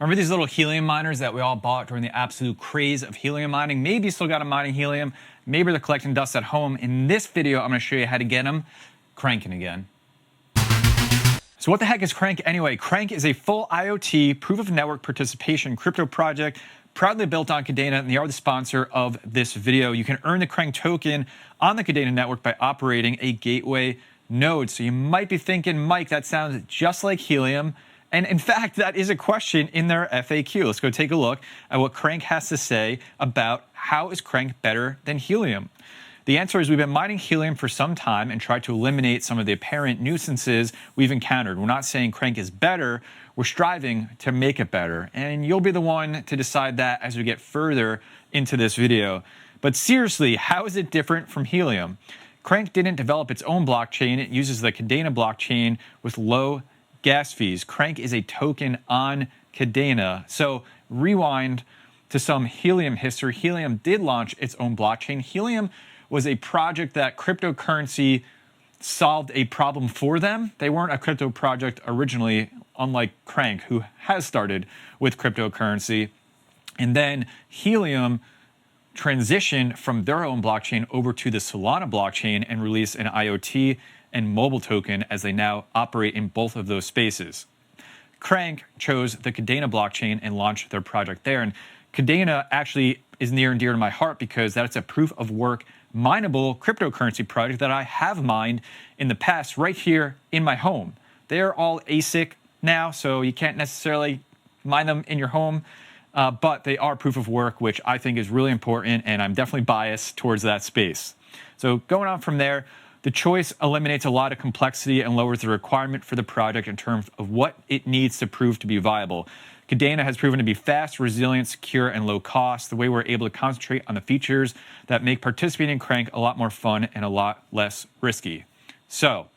Remember these little helium miners that we all bought during the absolute craze of helium mining? Maybe you still got them mining helium. Maybe they're collecting dust at home. In this video, I'm going to show you how to get them cranking again. So what the heck is Crankk anyway? Crankk is a full IoT proof of network participation crypto project proudly built on Kadena, and they are the sponsor of this video. You can earn the Crankk token on the Kadena network by operating a gateway node. So you might be thinking, Mike, that sounds just like Helium. And in fact, that is a question in their FAQ. Let's go take a look at what Crankk has to say about how is Crankk better than Helium. The answer is we've been mining Helium for some time and tried to eliminate some of the apparent nuisances we've encountered. We're not saying Crankk is better, we're striving to make it better. And you'll be the one to decide that as we get further into this video. But seriously, how is it different from Helium? Crankk didn't develop its own blockchain. It uses the Kadena blockchain with low gas fees. Crankk is a token on Kadena. So rewind to some Helium history. Helium did launch its own blockchain. Helium was a project that cryptocurrency solved a problem for them. They weren't a crypto project originally, unlike Crankk, who has started with cryptocurrency. And then Helium transitioned from their own blockchain over to the Solana blockchain and released an IoT and mobile token as they now operate in both of those spaces. Crankk chose the Kadena blockchain and launched their project there. And Kadena actually is near and dear to my heart because that's a proof of work mineable cryptocurrency project that I have mined in the past right here in my home. They're all ASIC now, so you can't necessarily mine them in your home, but they are proof of work, which I think is really important, and I'm definitely biased towards that space. So going on from there, the choice eliminates a lot of complexity and lowers the requirement for the project in terms of what it needs to prove to be viable. Kadena has proven to be fast, resilient, secure, and low cost. The way we're able to concentrate on the features that make participating in Crankk a lot more fun and a lot less risky. So,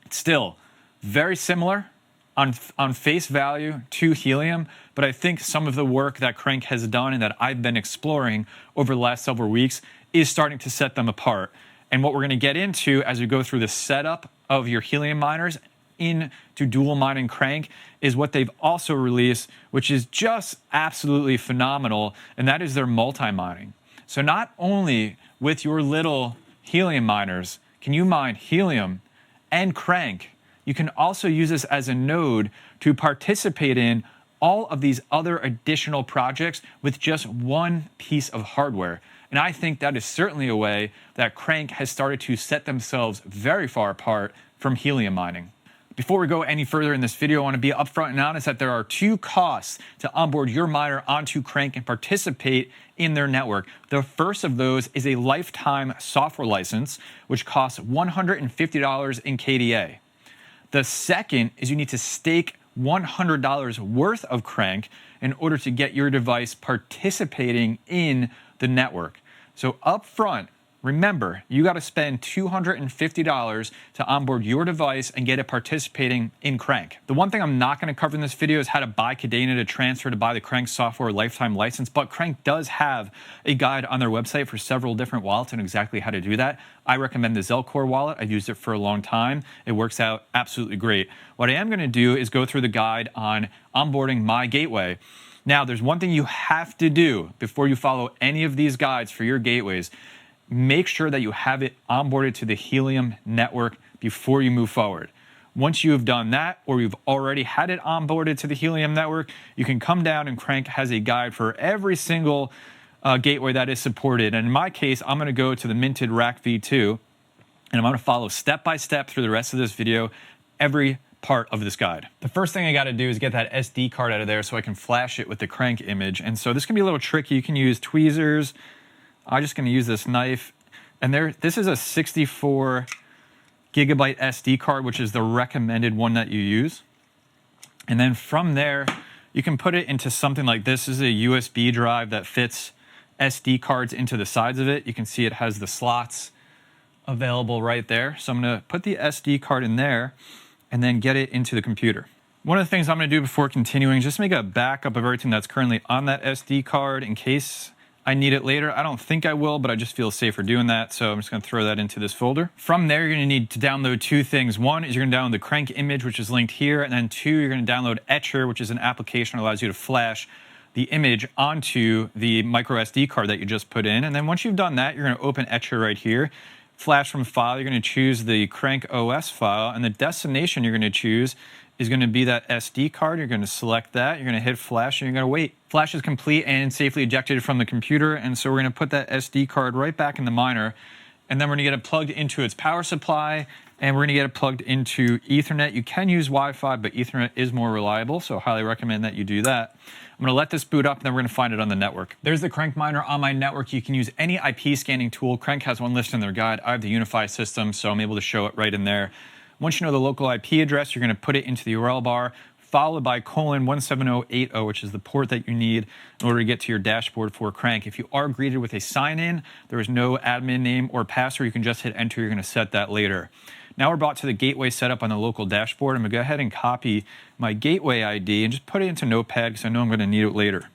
it's still very similar on face value to Helium, but I think some of the work that Crankk has done and that I've been exploring over the last several weeks is starting to set them apart. And what we're going to get into as we go through the setup of your Helium miners into dual mining Crankk is what they've also released, which is just absolutely phenomenal, and that is their multi-mining. So not only with your little Helium miners can you mine Helium and Crankk, you can also use this as a node to participate in all of these other additional projects with just one piece of hardware. And I think that is certainly a way that Crankk has started to set themselves very far apart from Helium mining. Before we go any further in this video, I want to be upfront and honest that there are two costs to onboard your miner onto Crankk and participate in their network. The first of those is a lifetime software license, which costs $150 in KDA. The second is you need to stake $100 worth of Crankk in order to get your device participating in the network. So up front, remember, you got to spend $250 to onboard your device and get it participating in Crankk. The one thing I'm not going to cover in this video is how to buy Kadena to transfer to buy the Crankk software lifetime license, but Crankk does have a guide on their website for several different wallets and exactly how to do that. I recommend the Zelcore wallet. I've used it for a long time. It works out absolutely great. What I am going to do is go through the guide on onboarding my gateway. Now, there's one thing you have to do before you follow any of these guides for your gateways. Make sure that you have it onboarded to the Helium network before you move forward. Once you have done that, or you've already had it onboarded to the Helium network, you can come down and Crankk has a guide for every single gateway that is supported. And in my case, I'm going to go to the minted Rack V2, and I'm going to follow step by step through the rest of this video, every part of this guide. The first thing I got to do is get that SD card out of there so I can flash it with the Crankk image. And so this can be a little tricky. You can use tweezers. I'm just going to use this knife. And this is a 64 gigabyte SD card, which is the recommended one that you use. And then from there, you can put it into something like this. This is a USB drive that fits SD cards into the sides of it. You can see it has the slots available right there. So I'm going to put the SD card in there and then get it into the computer. One of the things I'm going to do before continuing, just make a backup of everything that's currently on that SD card in case I need it later. I don't think I will, but I just feel safer doing that. So I'm just going to throw that into this folder. From there, you're going to need to download two things. One is you're going to download the Crankk image, which is linked here. And then two, you're going to download Etcher, which is an application that allows you to flash the image onto the micro SD card that you just put in. And then once you've done that, you're going to open Etcher right here. Flash from file, you're going to choose the Crankk OS file. And the destination you're going to choose is going to be that SD card. You're going to select that. You're going to hit flash and you're going to wait. Flash is complete and safely ejected from the computer. And so we're going to put that SD card right back in the miner. And then we're going to get it plugged into its power supply. And we're going to get it plugged into Ethernet. You can use Wi-Fi, but Ethernet is more reliable. So I highly recommend that you do that. I'm going to let this boot up and then we're going to find it on the network. There's the Crankk miner on my network. You can use any IP scanning tool. Crankk has one listed in their guide. I have the Unify system, so I'm able to show it right in there. Once you know the local IP address, you're going to put it into the URL bar, followed by :17080, which is the port that you need in order to get to your dashboard for Crankk. If you are greeted with a sign-in, there is no admin name or password. You can just hit enter. You're going to set that later. Now we're brought to the gateway setup on the local dashboard. I'm going to go ahead and copy my gateway ID and just put it into Notepad because I know I'm going to need it later.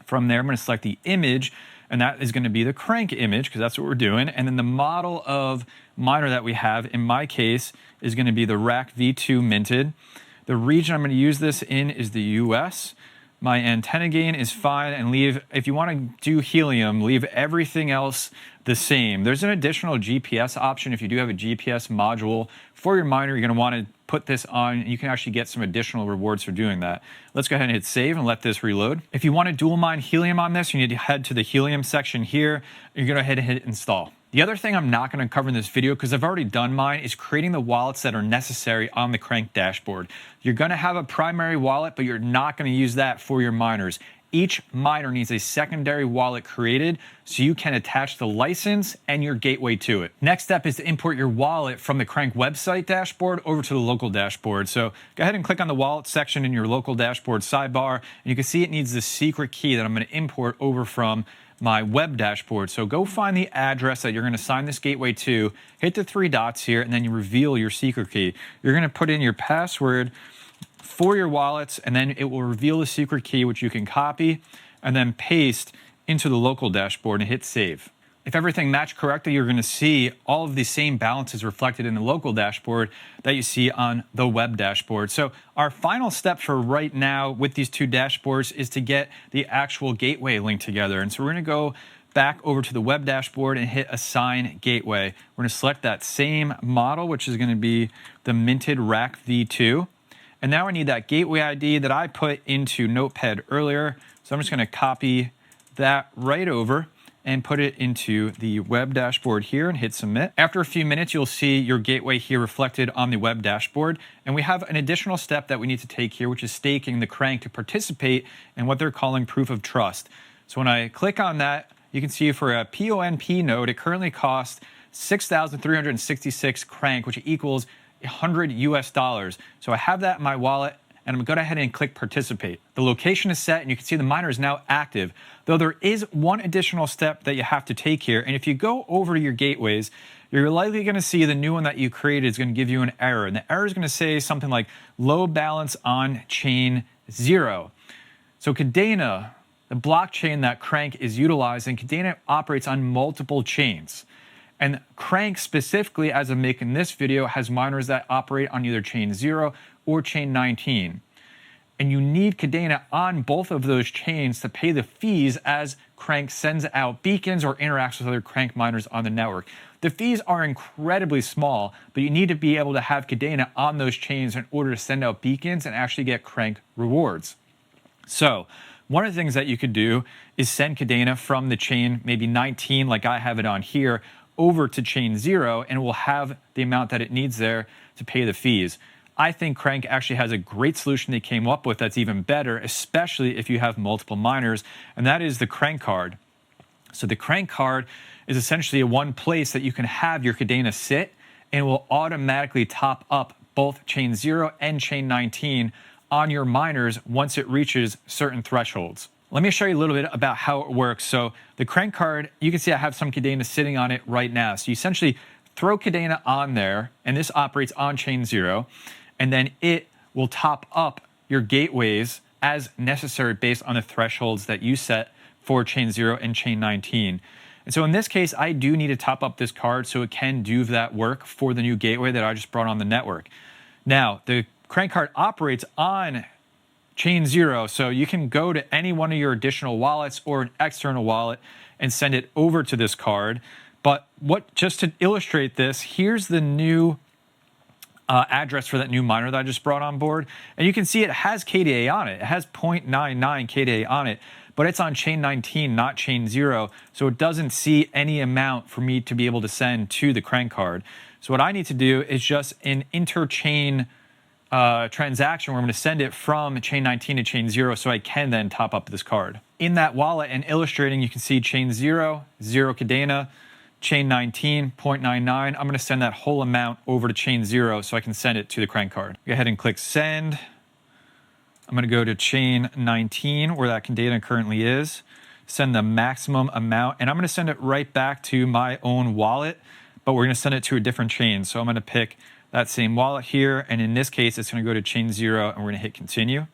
From there, I'm going to select the image, and that is going to be the Crankk image because that's what we're doing. And then the model of miner that we have, in my case, is going to be the Rack V2 minted. The region I'm going to use this in is the US. My antenna gain is fine, and if you want to do helium, leave everything else the same. There's an additional GPS option. If you do have a GPS module for your miner, you're going to want to put this on, and you can actually get some additional rewards for doing that. Let's go ahead and hit save and let this reload. If you want to dual mine helium on this, you need to head to the helium section here. You're going to go ahead and hit install. The other thing I'm not going to cover in this video, because I've already done mine, is creating the wallets that are necessary on the Crankk dashboard. You're going to have a primary wallet, but you're not going to use that for your miners. Each miner needs a secondary wallet created so you can attach the license and your gateway to it. Next step is to import your wallet from the Crankk website dashboard over to the local dashboard. So go ahead and click on the wallet section in your local dashboard sidebar, and you can see it needs the secret key that I'm going to import over from my web dashboard. So go find the address that you're going to assign this gateway to, hit the three dots here, and then you reveal your secret key. You're going to put in your password for your wallets, and then it will reveal the secret key, which you can copy and then paste into the local dashboard and hit save. If everything matched correctly, you're going to see all of the same balances reflected in the local dashboard that you see on the web dashboard. So our final step for right now with these two dashboards is to get the actual gateway linked together. And so we're going to go back over to the web dashboard and hit assign gateway. We're going to select that same model, which is going to be the minted Rack V2. And now I need that gateway ID that I put into Notepad earlier. So I'm just going to copy that right over and put it into the web dashboard here and hit submit. After a few minutes, you'll see your gateway here reflected on the web dashboard. And we have an additional step that we need to take here, which is staking the Crankk to participate in what they're calling proof of trust. So when I click on that, you can see for a PONP node, it currently costs 6,366 Crankk, which equals $100 US. So I have that in my wallet, and I'm going to go ahead and click participate. The location is set, and you can see the miner is now active, though there is one additional step that you have to take here. And if you go over to your gateways, you're likely going to see the new one that you created is going to give you an error. And the error is going to say something like low balance on chain 0. So Kadena, the blockchain that Crankk is utilizing, Kadena operates on multiple chains. And Crankk specifically, as I'm making this video, has miners that operate on either chain 0 or chain 19. And you need Kadena on both of those chains to pay the fees as Crankk sends out beacons or interacts with other Crankk miners on the network. The fees are incredibly small, but you need to be able to have Kadena on those chains in order to send out beacons and actually get Crankk rewards. So one of the things that you could do is send Kadena from the chain, maybe 19, like I have it on here, over to chain 0, and it will have the amount that it needs there to pay the fees. I think Crankk actually has a great solution they came up with that's even better, especially if you have multiple miners, and that is the Crankk card. So the Crankk card is essentially a one place that you can have your Kadena sit, and it will automatically top up both chain 0 and chain 19 on your miners once it reaches certain thresholds. Let me show you a little bit about how it works. So the Crankk card, you can see I have some Kadena sitting on it right now. So you essentially throw Kadena on there, and this operates on chain 0, and then it will top up your gateways as necessary based on the thresholds that you set for chain 0 and chain 19. And so in this case, I do need to top up this card so it can do that work for the new gateway that I just brought on the network. Now, the Crankk card operates on chain 0, so you can go to any one of your additional wallets or an external wallet and send it over to this card. But just to illustrate this, here's the new address for that new miner that I just brought on board. And you can see it has KDA on it. It has 0.99 KDA on it, but it's on chain 19, not chain 0. So it doesn't see any amount for me to be able to send to the Crankk card. So what I need to do is just an interchain transaction where I'm going to send it from chain 19 to chain 0 so I can then top up this card. In that wallet and illustrating, you can see chain 0, 0 Cadena, chain 19, 0.99. I'm going to send that whole amount over to chain 0 so I can send it to the Crankk card. Go ahead and click send. I'm going to go to chain 19 where that Cadena currently is, send the maximum amount, and I'm going to send it right back to my own wallet, but we're going to send it to a different chain. So I'm going to pick that same wallet here, and in this case, it's going to go to chain 0, and we're going to hit continue.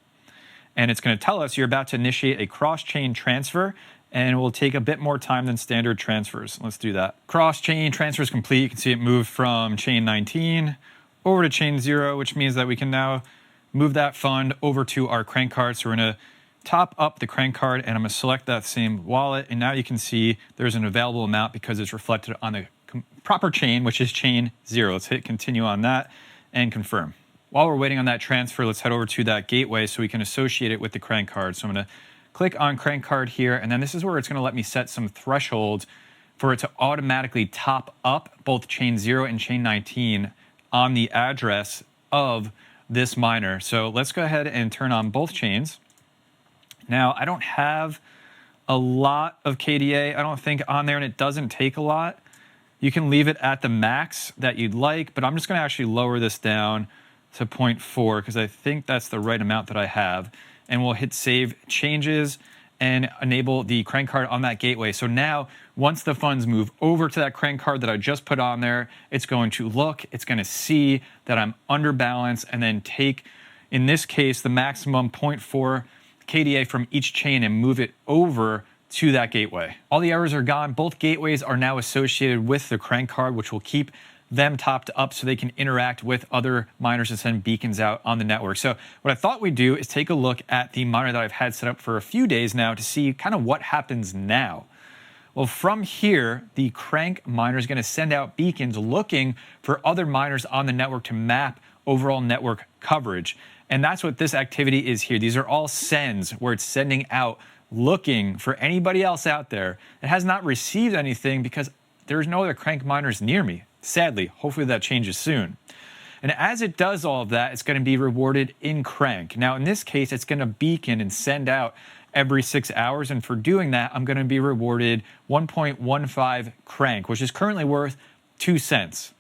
And it's going to tell us you're about to initiate a cross-chain transfer, and it will take a bit more time than standard transfers. Let's do that. Cross-chain transfer is complete. You can see it moved from chain 19 over to chain 0, which means that we can now move that fund over to our Crankk card. So we're going to top up the Crankk card, and I'm going to select that same wallet, and now you can see there's an available amount because it's reflected on the proper chain, which is chain 0. Let's hit continue on that and confirm. While we're waiting on that transfer, let's head over to that gateway so we can associate it with the Crankk card. So I'm going to click on Crankk card here, and then this is where it's going to let me set some thresholds for it to automatically top up both chain 0 and chain 19 on the address of this miner. So let's go ahead and turn on both chains. Now, I don't have a lot of KDA, I don't think, on there, and it doesn't take a lot. You can leave it at the max that you'd like, but I'm just going to actually lower this down to 0.4 because I think that's the right amount that I have. And we'll hit save changes and enable the Crankk card on that gateway. So now, once the funds move over to that Crankk card that I just put on there, it's going to look, it's going to see that I'm under balance and then take, in this case, the maximum 0.4 KDA from each chain and move it over to that gateway. All the errors are gone. Both gateways are now associated with the Crankk card, which will keep them topped up so they can interact with other miners and send beacons out on the network. So what I thought we'd do is take a look at the miner that I've had set up for a few days now to see kind of what happens now. Well, from here, the Crankk miner is going to send out beacons looking for other miners on the network to map overall network coverage. And that's what this activity is here. These are all sends where it's sending out looking for anybody else out there that has not received anything because there's no other Crankk miners near me. Sadly, hopefully that changes soon. And as it does all of that, it's going to be rewarded in Crankk. Now, in this case, it's going to beacon and send out every 6 hours. And for doing that, I'm going to be rewarded 1.15 Crankk, which is currently worth 2 cents.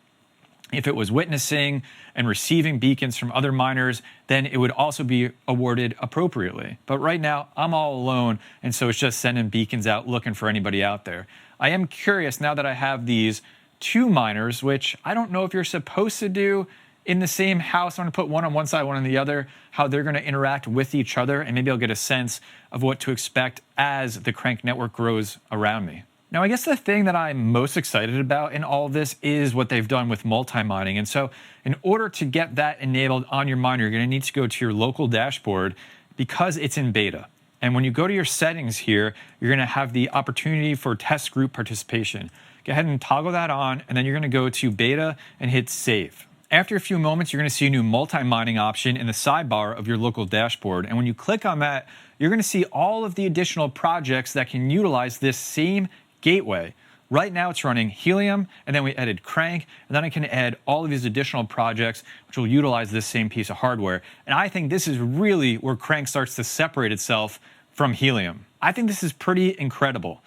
If it was witnessing and receiving beacons from other miners, then it would also be awarded appropriately. But right now, I'm all alone, and so it's just sending beacons out looking for anybody out there. I am curious now that I have these 2 miners, which I don't know if you're supposed to do in the same house. I'm going to put one on one side, one on the other, how they're going to interact with each other, and maybe I'll get a sense of what to expect as the Crankk network grows around me. Now, I guess the thing that I'm most excited about in all of this is what they've done with multi-mining. And so in order to get that enabled on your miner, you're going to need to go to your local dashboard because it's in beta. And when you go to your settings here, you're going to have the opportunity for test group participation. Go ahead and toggle that on, and then you're going to go to beta and hit save. After a few moments, you're going to see a new multi-mining option in the sidebar of your local dashboard. And when you click on that, you're going to see all of the additional projects that can utilize this same gateway. Right now it's running Helium, and then we added Crankk, and then I can add all of these additional projects which will utilize this same piece of hardware. And I think this is really where Crankk starts to separate itself from Helium. I think this is pretty incredible.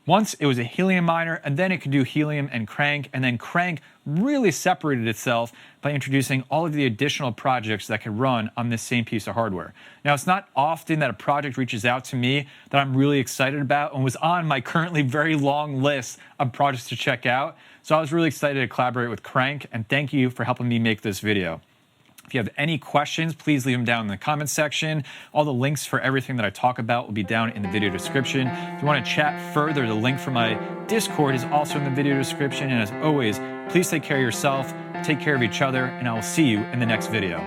Once it was a Helium miner, and then it could do Helium and Crankk, and then Crankk really separated itself by introducing all of the additional projects that could run on this same piece of hardware. Now, it's not often that a project reaches out to me that I'm really excited about and was on my currently very long list of projects to check out. So I was really excited to collaborate with Crankk, and thank you for helping me make this video. If you have any questions, please leave them down in the comment section. All the links for everything that I talk about will be down in the video description. If you want to chat further, the link for my Discord is also in the video description. And as always, please take care of yourself, take care of each other, and I will see you in the next video.